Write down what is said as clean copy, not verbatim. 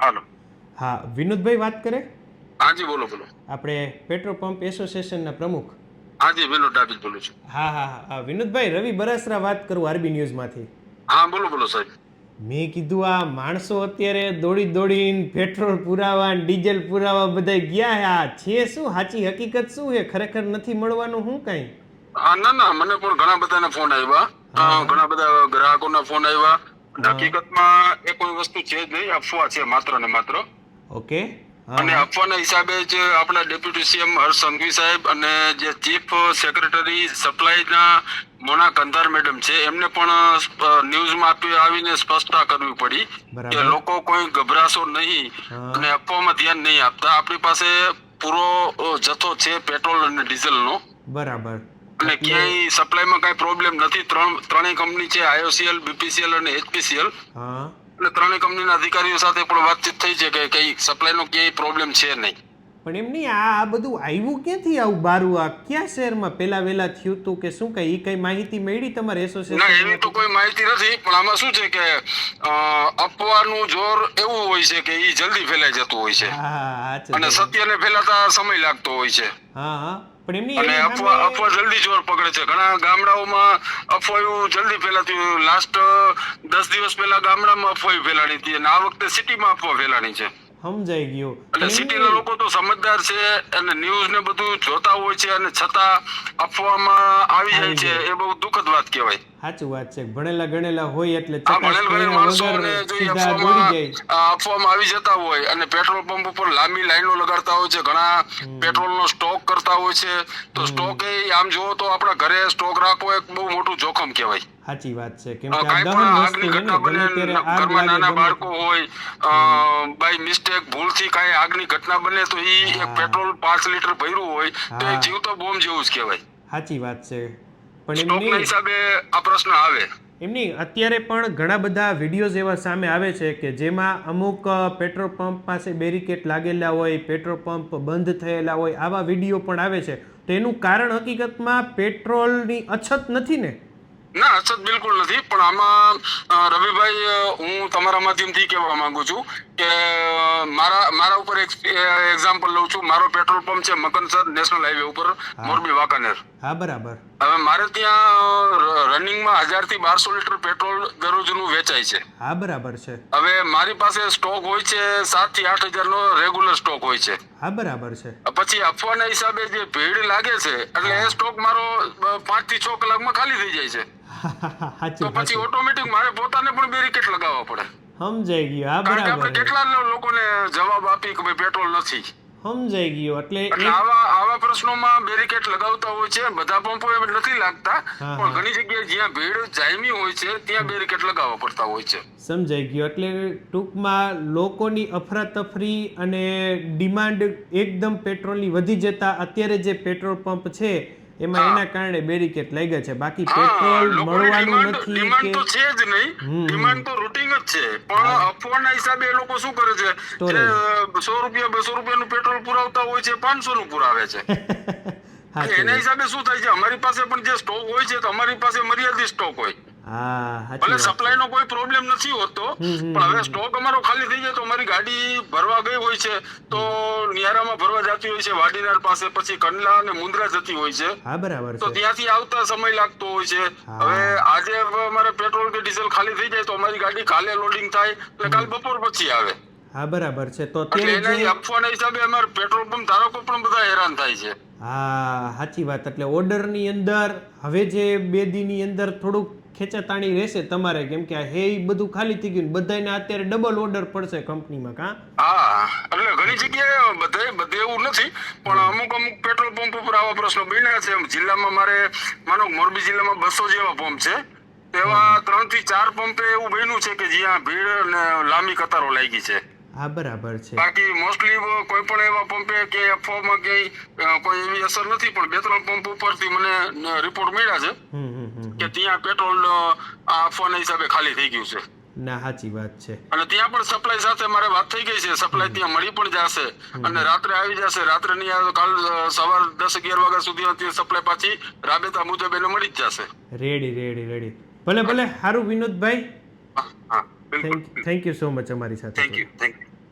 હાલો. હા, વિનોદભાઈ વાત કરે? હાજી, બોલો બોલો. આપણે પેટ્રોલ પંપ એસોસિએશનના પ્રમુખ. હાજી, વિનોદ ડાબી બોલું છું. હા હા હા, વિનોદભાઈ, રવિ બરાસરા વાત કરું આરબી ન્યૂઝમાંથી. હા, બોલો બોલો સાહેબ. મેં કીધું આ માણસો અત્યારે દોડીને પેટ્રોલ પુરાવા ડીઝલ પુરાવા બધા ગયા આ છે શું? સાચી હકીકત શું છે? ખરેખર નથી મળવાનું શું કાંઈ? હા, ના ના, મને પણ ઘણા બધાના ફોન આવ્યા. હા ઘણા બધા ગ્રાહકોના ફોન આવ્યા. હા. હકીકતમાં એ કોઈ વસ્તુ છે જ નહીં, અફવા છે માત્ર ને માત્ર. ઓકે. હા અને હા. અફવાના હિસાબે જ આપણા ડેપ્યુટી સીએમ હર્ષ સંઘવી સાહેબ અને જે ચીફ સેક્રેટરી સપ્લાયના મોના કંધાર મેડમ છે એમને પણ ન્યૂઝમાં આવીને સ્પષ્ટતા કરવી પડી કે બરાબર. લોકો કોઈ ગભરાશો નહીં હા. અને અફવામાં ધ્યાન નહીં આપતા. આપણી પાસે પૂરો જથ્થો છે પેટ્રોલ અને ડીઝલનો. બરાબર. અને એટલે ક્યાંય સપ્લાયમાં કાંઈ પ્રોબ્લેમ નથી. ત્રણેય કંપની છે, આઈઓસીએલ, બીપીસીએલ અને એચપીસીએલ. હા. અને ત્રણેય કંપનીના અધિકારીઓ સાથે પણ વાતચીત થઈ છે કે કઈ સપ્લાયનો ક્યાંય પ્રોબ્લેમ છે નહીં. પણ એમ નહીં, આ બધું આવ્યું ક્યાંથી આવું બારું? આ કયા શહેરમાં પેલા વેલા થયું હતું કે શું કઈ? કઈ માહિતી મળી તમારે ના, એસોસિએશન? એવી તો કોઈ માહિતી નથી. પણ આમાં શું છે કે અફવાનું જોર એવું હોય છે કે એ જલ્દી ફેલાઈ જતું હોય છે હા અને સત્યને ફેલાતા સમય લાગતો હોય છે. હા હા. પણ એમની અને એની અફવા જલ્દી જોર પકડે છે. ઘણા ગામડાઓમાં અફવાયું જલ્દી ફેલાતી હોય. લાસ્ટ 10 દિવસ પહેલા ગામડામાં અફવાયું ફેલાણી હતી અને આ વખતે સિટીમાં અફવા ફેલાણી છે. સમજાઈ ગયું. એટલે સિટીના લોકો તો સમજદાર છે અને ન્યૂઝ ને બધું જોતા હોય છે અને છતાં અફવામાં આવી જાય છે. એ બહુ દુઃખદ વાત કહેવાય. સાચું વાત છે. ભણેલા ગણેલા હોય એટલે આ ચકાસ ભણેલ ગણેલ કર્યા માણસોને વગર જો સીધા દોડી જાય. અફવામાં આવી જતા હોય અને પેટ્રોલ પંપ ઉપર લાંબી લાઈનો લગાડતા હોય છે. ઘણા પેટ્રોલનો સ્ટોક કરતા હોય છે. તો સ્ટોક એ આમ જોવો તો આપણા ઘરે સ્ટોક રાખવો એક બહુ મોટું જોખમ કહેવાય. સાચી વાત છે. કેમ કે આ કાંઈ દહન પણ વસ્તુ આગની છે ને, ઘટના ગમે બને, ત્યારે આગ ઘરમાં લાગે, નાના ગમે બાળકો હોય, બાય મિસ્ટેક ભૂલથી કાંઈ આગની ઘટના બને તો એ એક પેટ્રોલ 5 લીટર ભર્યું હોય તો એ જીવતો બોમ્બ જેવું જ કહેવાય. સાચી વાત છે. પણ સ્ટોકના એમની હિસાબે આ પ્રશ્ન આવે. એમની અત્યારે પણ ઘણા બધા વિડીયોઝ એવા સામે આવે છે કે જેમાં અમુક પેટ્રોલ પંપ પાસે બેરિકેડ લાગેલા હોય, પેટ્રોલ પંપ બંધ થયેલા હોય, આવા વિડીયો પણ આવે છે. તો એનું કારણ હકીકતમાં પેટ્રોલની અછત નથી ને? ના, અછત બિલકુલ નથી. પણ આમાં રવિભાઈ, હું તમારા માધ્યમથી કહેવા માંગુ છું કે મારા ઉપર એક્ઝામ્પલ લઉં છું. મારો પેટ્રોલ પંપ છે મકનસર નેશનલ હાઈવે ઉપર, મોરબી વાંકાનેર. હા, બરાબર. હવે મારે ત્યાં રનિંગમાં 1000 થી 1200 લીટર પેટ્રોલ દરરોજનું વેચાય છે. હા, બરાબર છે. હવે મારી પાસે સ્ટોક હોય છે 7 થી 8000 નો રેગ્યુલર સ્ટોક હોય છે. હા, બરાબર છે. પછી અફવાના હિસાબે જે ભીડ લાગે છે એટલે એ સ્ટોક મારો 5 થી 6 કલાકમાં ખાલી થઈ જાય છે. તો પછી ઓટોમેટિક મારે પોતાને પણ બેરિકેડ લગાવવા પડે. સમજાઈ ગયું. હા, કારણ કે આપણે બરાબર. કેટલા લોકોને જવાબ આપી કે ભાઈ પેટ્રોલ નથી. સમજાઈ ગયું. એટલે આવા પ્રશ્નોમાં બેરિકેડ લગાવતા હોય છે. બધા પંપો એમ નથી લાગતા, હા, પણ ઘણી જગ્યાએ જ્યાં ભીડ જામી હોય છે ત્યાં બેરિકેડ લગાવવા પડતા હોય છે. સમજાઈ ગયું. એટલે ટૂંકમાં લોકોની અફરાતફરી અને ડિમાન્ડ એકદમ પેટ્રોલની વધી જતા અત્યારે જે પેટ્રોલ પંપ છે એમાં એના કારણે બેરિકેડ લાગ્યા છે. બાકી પેટ્રોલ મળવાનું નથી. ડિમાન્ડ તો છે જ નહીં. ડિમાન્ડ તો રૂટીન જ છે. પણ અફવાના હિસાબે એ લોકો શું કરે છે કે 100 રૂપિયા 200 રૂપિયાનું પેટ્રોલ પુરાવતા હોય છે, 500 નું પુરાવે છે. એના હિસાબે શું થાય છે, અમારી પાસે પણ જે સ્ટોક હોય છે તો અમારી પાસે મર્યાદિત સ્ટોક હોય. ભલે સપ્લાય નો કોઈ પ્રોબ્લેમ નથી હોતો, પણ હવે સ્ટોક અમારો ખાલી થઈ જાય તો અમારી ગાડી ભરવા ગઈ હોય છે તો નિયારામાં ભરવા જતી હોય છે, વાડીનાર પાસે, પછી કંડલા અને મુંદ્રા જતી હોય છે. હા, બરાબર તો છે. ત્યાંથી આવતા સમય લાગતો હોય છે. હવે આજે અમારે પેટ્રોલ કે ડીઝલ ખાલી થઈ જાય તો અમારી ગાડી કાલે લોડિંગ થાય એટલે કાલ બપોર પછી આવે. હા, બરાબર છે. તો એટલે એના અફવાના હિસાબે અમારે પેટ્રોલ પંપ ધારકો પણ બધા હેરાન થાય છે. હા, સાચી વાત. એટલે ઓર્ડરની અંદર હવે જે 2 દીની અંદર થોડુંક ખેંચાતાણી રહેશે તમારે, કેમ કે હે બધું ખાલી થઈ ગયું. બધાને અત્યારે ડબલ ઓર્ડર પડશે કંપનીમાં. હા, એટલે ઘણી જગ્યાએ બધે એવું નથી, પણ અમુક પેટ્રોલ પંપ ઉપર આવા પ્રશ્નો બન્યા છે. જિલ્લામાં મારે માનો મોરબી જિલ્લામાં 200 જેવા પંપ છે. એવા 3 થી 4 પંપે એવું બન્યું છે કે જ્યાં ભીડ અને લાંબી કતારો લાગી છે. હા, બરાબર છે. બાકી મોસ્ટલી કોઈ પણ એવા પંપે કે અફવામાં ક્યાંય કોઈ એવી અસર નથી, પણ 2-3 પંપ ઉપરથી મને રિપોર્ટ મળ્યા છે કે ત્યાં પેટ્રોલ અફવાના હિસાબે ખાલી થઈ ગયું છે. ના, સાચી વાત છે. અને ત્યાં પણ સપ્લાય સાથે મારે વાત થઈ ગઈ છે. સપ્લાય ત્યાં મળી પણ જશે અને રાત્રે આવી જશે. રાત્રે નહીં આવે તો કાલ સવાર 10-11 વાગ્યા સુધી સપ્લાય પાછી રાબેતા મુજબ એને મળી જ જશે. રેડી. ભલે સારું વિનોદભાઈ. હા, બિલકુલ. થેન્ક યુ સો મચ અમારી સાથે. Thank you.